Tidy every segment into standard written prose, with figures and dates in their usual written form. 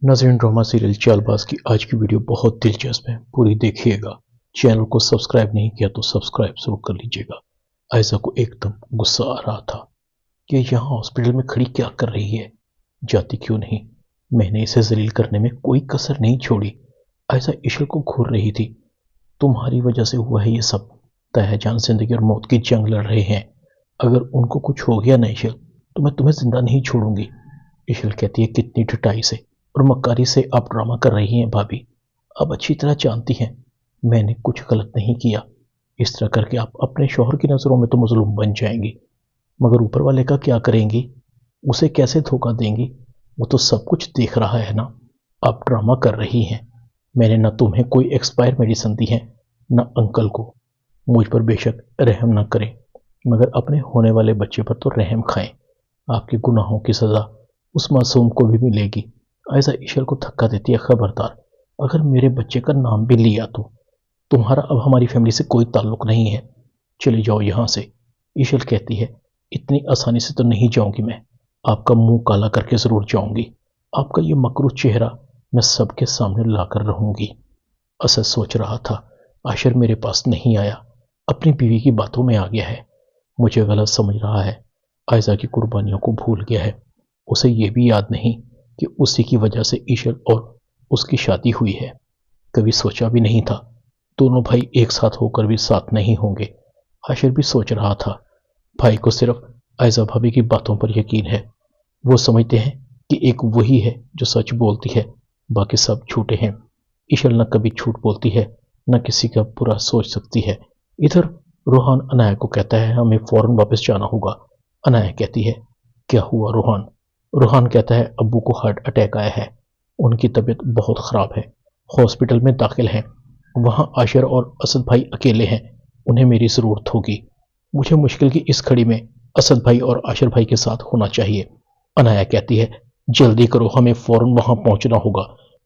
नाज़रीन, drama serial Chaalbaaz की आज की वीडियो बहुत दिलचस्प है, पूरी देखिएगा। चैनल को सब्सक्राइब नहीं किया तो सब्सक्राइब जरूर कर लीजिएगा। आयशा को एकदम गुस्सा आ रहा था कि यहाँ हॉस्पिटल में खड़ी क्या कर रही है, जाती क्यों नहीं। मैंने इसे जलील करने में कोई कसर नहीं छोड़ी। आयशा इशल को घूर रही थी। तुम्हारी वजह से हुआ है ये सब। तहजान जिंदगी और मौत की जंग लड़ रहे हैं। अगर उनको कुछ हो गया ना इशल, तो मैं तुम्हें जिंदा नहीं छोड़ूंगी। इशल कहती है कितनी ढिठाई से और मक्कारी से आप ड्रामा कर रही हैं भाभी। आप अच्छी तरह जानती हैं मैंने कुछ गलत नहीं किया। इस तरह करके आप अपने शौहर की नज़रों में तो मजलूम बन जाएंगी, मगर ऊपर वाले का क्या करेंगी? उसे कैसे धोखा देंगी? वो तो सब कुछ देख रहा है ना। आप ड्रामा कर रही हैं। मैंने न तुम्हें कोई एक्सपायर मेडिसिन दी है, न अंकल को। मुझ पर बेशक रहम न करें, मगर अपने होने वाले बच्चे पर तो रहम खाएं। आपके गुनाहों की सज़ा उस मासूम को भी मिलेगी। आयशा इशल को धक्का देती है, खबरदार, अगर मेरे बच्चे का नाम भी लिया तो तुम्हारा अब हमारी फैमिली से कोई ताल्लुक नहीं है। चले जाओ यहाँ से। इशल कहती है इतनी आसानी से तो नहीं जाऊंगी मैं। आपका मुंह काला करके जरूर जाऊंगी। आपका ये मकरूह चेहरा मैं सबके सामने लाकर रहूंगी। असद सोच रहा था आशिर मेरे पास नहीं आया, अपनी बीवी की बातों में आ गया है, मुझे गलत समझ रहा है, आयशा की कुर्बानियों को भूल गया है। उसे ये भी याद नहीं कि उसी की वजह से इशल और उसकी शादी हुई है। कभी सोचा भी नहीं था दोनों भाई एक साथ होकर भी साथ नहीं होंगे। आशिर भी सोच रहा था भाई को सिर्फ आयशा भाभी की बातों पर यकीन है। वो समझते हैं कि एक वही है जो सच बोलती है, बाकी सब झूठे हैं। इशल न कभी झूठ बोलती है, न किसी का बुरा सोच सकती है। इधर रोहान अनाया को कहता है हमें फौरन वापस जाना होगा। अनाया कहती है क्या हुआ रोहान? रोहान कहता है अब्बू को हार्ट अटैक आया है, उनकी तबीयत बहुत ख़राब है, हॉस्पिटल में दाखिल हैं। वहाँ आशिर और असद भाई अकेले हैं, उन्हें मेरी ज़रूरत होगी। मुझे मुश्किल की इस घड़ी में असद भाई और आशिर भाई के साथ होना चाहिए। अनाया कहती है जल्दी करो, हमें फौरन वहाँ पहुँचना होगा।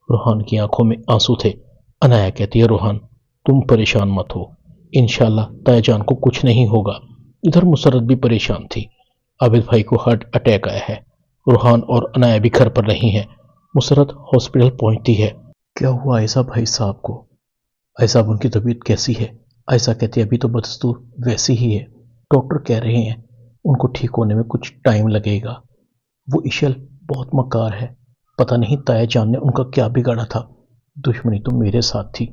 रोहान की आंखों में आंसू थे। अनाया कहती है रोहान तुम परेशान मत हो, इंशाल्लाह तायाजान को कुछ नहीं होगा। इधर मुसरत भी परेशान थी। आबिद भाई को हार्ट अटैक आया है। रोहान और अनाया भी घर पर नहीं है। मुसरत हॉस्पिटल पहुंचती है। क्या हुआ आयशा भाई साहब को? आयशा उनकी तबीयत कैसी है? आयशा कहती है अभी तो बदस्तूर वैसी ही है, डॉक्टर कह रहे हैं उनको ठीक होने में कुछ टाइम लगेगा। वो इशल बहुत मकार है, पता नहीं ताया जान ने उनका क्या बिगाड़ा था। दुश्मनी तो मेरे साथ थी,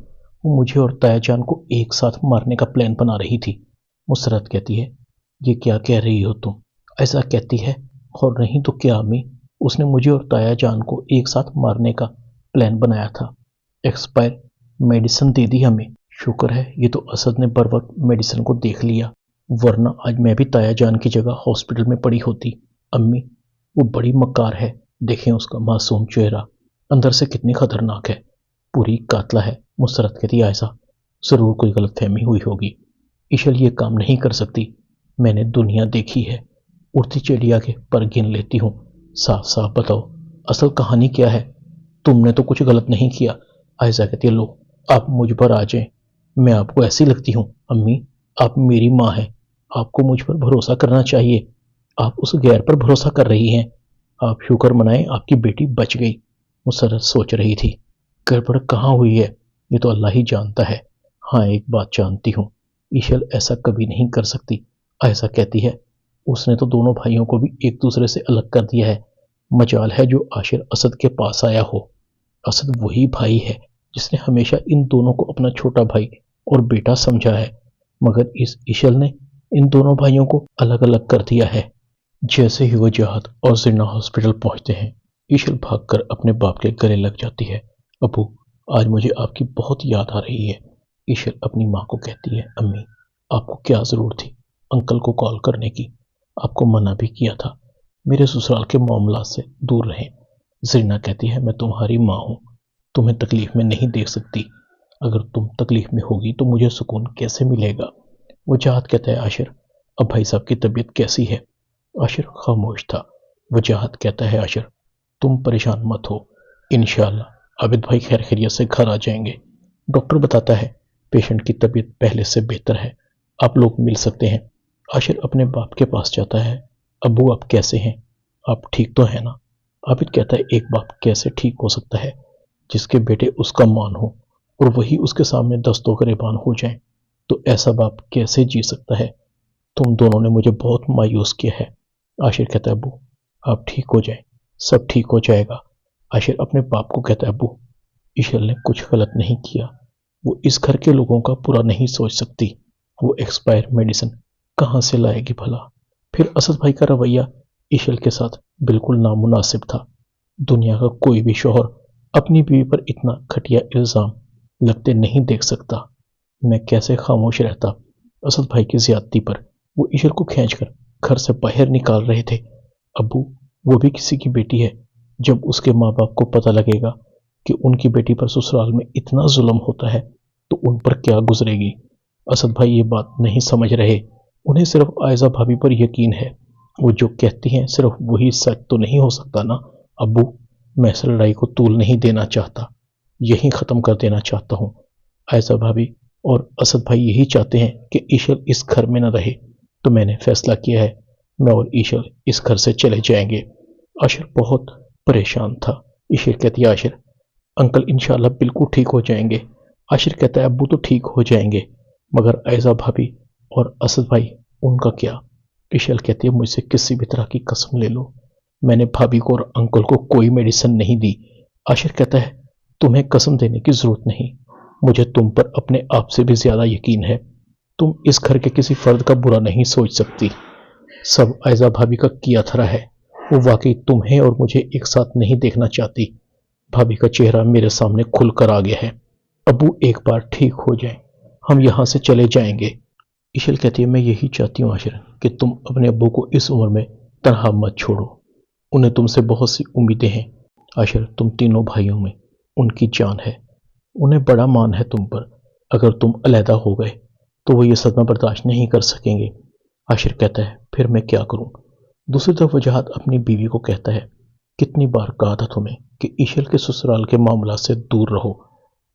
वो मुझे और ताया जान को एक साथ मारने का प्लान बना रही थी। मुसरत कहती है ये क्या कह रही हो तुम? ऐसा कहती है और नहीं तो क्या अम्मी, उसने मुझे और ताया जान को एक साथ मारने का प्लान बनाया था। एक्सपायर मेडिसिन दे दी हमें। शुक्र है ये तो असद ने बर वक्त मेडिसिन को देख लिया, वरना आज मैं भी ताया जान की जगह हॉस्पिटल में पड़ी होती। अम्मी वो बड़ी मक्कार है, देखें उसका मासूम चेहरा अंदर से कितनी खतरनाक है, पूरी कातला है। मुसरत कहती आयशा जरूर कोई गलतफहमी हुई होगी, इशल ये काम नहीं कर सकती। मैंने दुनिया देखी है, उड़ती चिड़िया के पर गिन लेती हूँ। साफ साफ बताओ असल कहानी क्या है? तुमने तो कुछ गलत नहीं किया। आयशा कहती है लो आप मुझ पर आ जाएं, मैं आपको ऐसी लगती हूँ? अम्मी आप मेरी माँ हैं, आपको मुझ पर भरोसा करना चाहिए। आप उस गैर पर भरोसा कर रही हैं। आप शुक्र मनाएं आपकी बेटी बच गई। मुसरत सोच रही थी गड़बड़ कहाँ हुई है, ये तो अल्लाह ही जानता है। हाँ एक बात जानती हूँ, इशल ऐसा कभी नहीं कर सकती। आयशा कहती है उसने तो दोनों भाइयों को भी एक दूसरे से अलग कर दिया है। मजाल है जो आशिर असद के पास आया हो। असद वही भाई है जिसने हमेशा इन दोनों को अपना छोटा भाई और बेटा समझा है, मगर इस इशल ने इन दोनों भाइयों को अलग अलग कर दिया है। जैसे ही वो जहाद और जिन्ना हॉस्पिटल पहुंचते हैं, इशल भागकर अपने बाप के गले लग जाती है। अबू आज मुझे आपकी बहुत याद आ रही है। इशल अपनी माँ को कहती है अम्मी आपको क्या ज़रूरत थी अंकल को कॉल करने की? आपको मना भी किया था, मेरे ससुराल के मामला से दूर रहें। जरीना कहती है मैं तुम्हारी माँ हूँ, तुम्हें तकलीफ में नहीं देख सकती। अगर तुम तकलीफ में होगी तो मुझे सुकून कैसे मिलेगा? वो जहाद कहता है आशिर अब भाई साहब की तबीयत कैसी है? आशिर खामोश था। वजाहत कहता है आशिर तुम परेशान मत हो, इंशाअल्लाह आबिद भाई खैर खैरियत से घर आ जाएंगे। डॉक्टर बताता है पेशेंट की तबीयत पहले से बेहतर है, आप लोग मिल सकते हैं। आशिर अपने बाप के पास जाता है। अब्बू आप कैसे हैं, आप ठीक तो हैं ना? عابد کہتا ہے ایک باپ کیسے ٹھیک ہو سکتا ہے جس کے بیٹے اس کا مان ہو اور وہی اس کے سامنے دست و گریبان ہو جائیں؟ تو ایسا باپ کیسے جی سکتا ہے؟ تم دونوں نے مجھے بہت مایوس کیا ہے۔ عاشر کہتا ہے ابو آپ ٹھیک ہو جائیں، سب ٹھیک ہو جائے گا۔ عاشر اپنے باپ کو کہتا ہے ابو ایشل نے کچھ غلط نہیں کیا، وہ اس گھر کے لوگوں کا برا نہیں سوچ سکتی، وہ ایکسپائر میڈیسن کہاں سے لائے گی بھلا؟ پھر اسد بھائی کا رویہ ایشل کے ساتھ بالکل نامناسب تھا۔ دنیا کا کوئی بھی شوہر اپنی بیوی پر اتنا گھٹیا الزام لگتے نہیں دیکھ سکتا۔ میں کیسے خاموش رہتا؟ اسد بھائی کی زیادتی پر وہ ایشل کو کھینچ کر گھر سے باہر نکال رہے تھے۔ ابو وہ بھی کسی کی بیٹی ہے، جب اس کے ماں باپ کو پتہ لگے گا کہ ان کی بیٹی پر سسرال میں اتنا ظلم ہوتا ہے تو ان پر کیا گزرے گی؟ اسد بھائی یہ بات نہیں سمجھ رہے، انہیں صرف عائزہ بھابھی پر یقین ہے، وہ جو کہتی ہیں صرف وہی سچ تو نہیں ہو سکتا نا؟ ابو میں اس لڑائی کو طول نہیں دینا چاہتا، یہی ختم کر دینا چاہتا ہوں۔ عائزہ بھابھی اور اسد بھائی یہی چاہتے ہیں کہ ایشل اس گھر میں نہ رہے، تو میں نے فیصلہ کیا ہے میں اور ایشل اس گھر سے چلے جائیں گے۔ عاشر بہت پریشان تھا۔ ایشل کہتی ہے عاشر انکل انشاءاللہ بالکل ٹھیک ہو جائیں گے۔ عاشر کہتا ہے ابو تو ٹھیک ہو جائیں گے، مگر عائزہ بھابھی اور اسد بھائی ان کا کیا؟ ایشل کہتی ہے مجھ سے کسی بھی طرح کی قسم لے لو، میں نے بھابھی کو اور انکل کو کوئی میڈیسن نہیں دی۔ عاشر کہتا ہے تمہیں قسم دینے کی ضرورت نہیں، مجھے تم پر اپنے آپ سے بھی زیادہ یقین ہے، تم اس گھر کے کسی فرد کا برا نہیں سوچ سکتی، سب عائزہ بھابھی کا کیا تھرا ہے، وہ واقعی تمہیں اور مجھے ایک ساتھ نہیں دیکھنا چاہتی۔ بھابھی کا چہرہ میرے سامنے کھل کر آ گیا ہے، ابو ایک بار ٹھیک ہو جائیں ہم یہاں سے چلے جائیں گے۔ ایشل کہتی ہے میں یہی چاہتی ہوں عاشر کہ تم اپنے ابو کو اس عمر میں تنہا مت چھوڑو، انہیں تم سے بہت سی امیدیں ہیں۔ عاشر تم تینوں بھائیوں میں ان کی جان ہے، انہیں بڑا مان ہے تم پر، اگر تم علیحدہ ہو گئے تو وہ یہ صدمہ برداشت نہیں کر سکیں گے۔ عاشر کہتا ہے پھر میں کیا کروں؟ دوسری طرف وجاہت اپنی بیوی کو کہتا ہے کتنی بار کہا تھا تمہیں کہ ایشل کے سسرال کے معاملات سے دور رہو،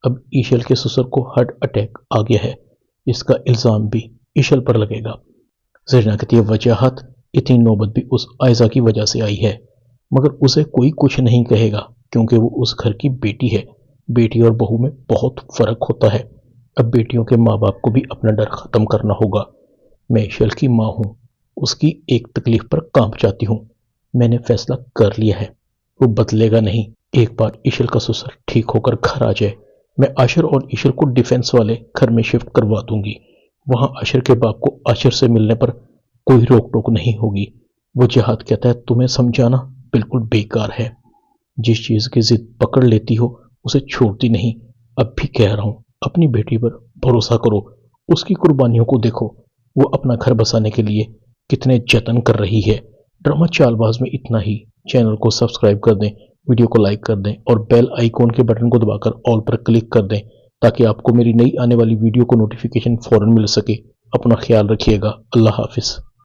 اب ایشل کے سسر کو ہارٹ اٹیک آ گیا ہے، اس کا الزام بھی ایشل پر لگے گا۔ زرینہ کہتی ہے وجاہت اتنی نوبت بھی اس عائزہ کی وجہ سے آئی ہے، مگر اسے کوئی کچھ نہیں کہے گا کیونکہ وہ اس گھر کی بیٹی ہے، بیٹی اور بہو میں بہت فرق ہوتا ہے۔ اب بیٹیوں کے ماں باپ کو بھی اپنا ڈر ختم کرنا ہوگا۔ میں ایشل کی ماں ہوں، اس کی ایک تکلیف پر کانپ جاتی ہوں، میں نے فیصلہ کر لیا ہے، وہ بدلے گا نہیں۔ ایک بار ایشل کا سسر ٹھیک ہو کر گھر آ جائے میں عاشر اور ایشل کو ڈیفینس والے گھر میں شفٹ کروا دوں گی، وہاں عاشر کے باپ کو عاشر سے ملنے پر کوئی روک ٹوک نہیں ہوگی۔ وہ جہاد کہتا ہے تمہیں سمجھانا بالکل بیکار ہے، جس چیز کی ضد پکڑ لیتی ہو اسے چھوڑتی نہیں۔ اب بھی کہہ رہا ہوں اپنی بیٹی پر بھروسہ کرو، اس کی قربانیوں کو دیکھو، وہ اپنا گھر بسانے کے لیے کتنے جتن کر رہی ہے۔ ڈرامہ چال باز میں اتنا ہی، چینل کو سبسکرائب کر دیں، ویڈیو کو لائک کر دیں اور بیل آئیکن کے بٹن کو دبا کر آل پر کلک کر دیں تاکہ آپ کو میری نئی آنے والی ویڈیو کو نوٹیفیکیشن فوراً مل سکے۔ اپنا خیال رکھیے گا، اللہ حافظ۔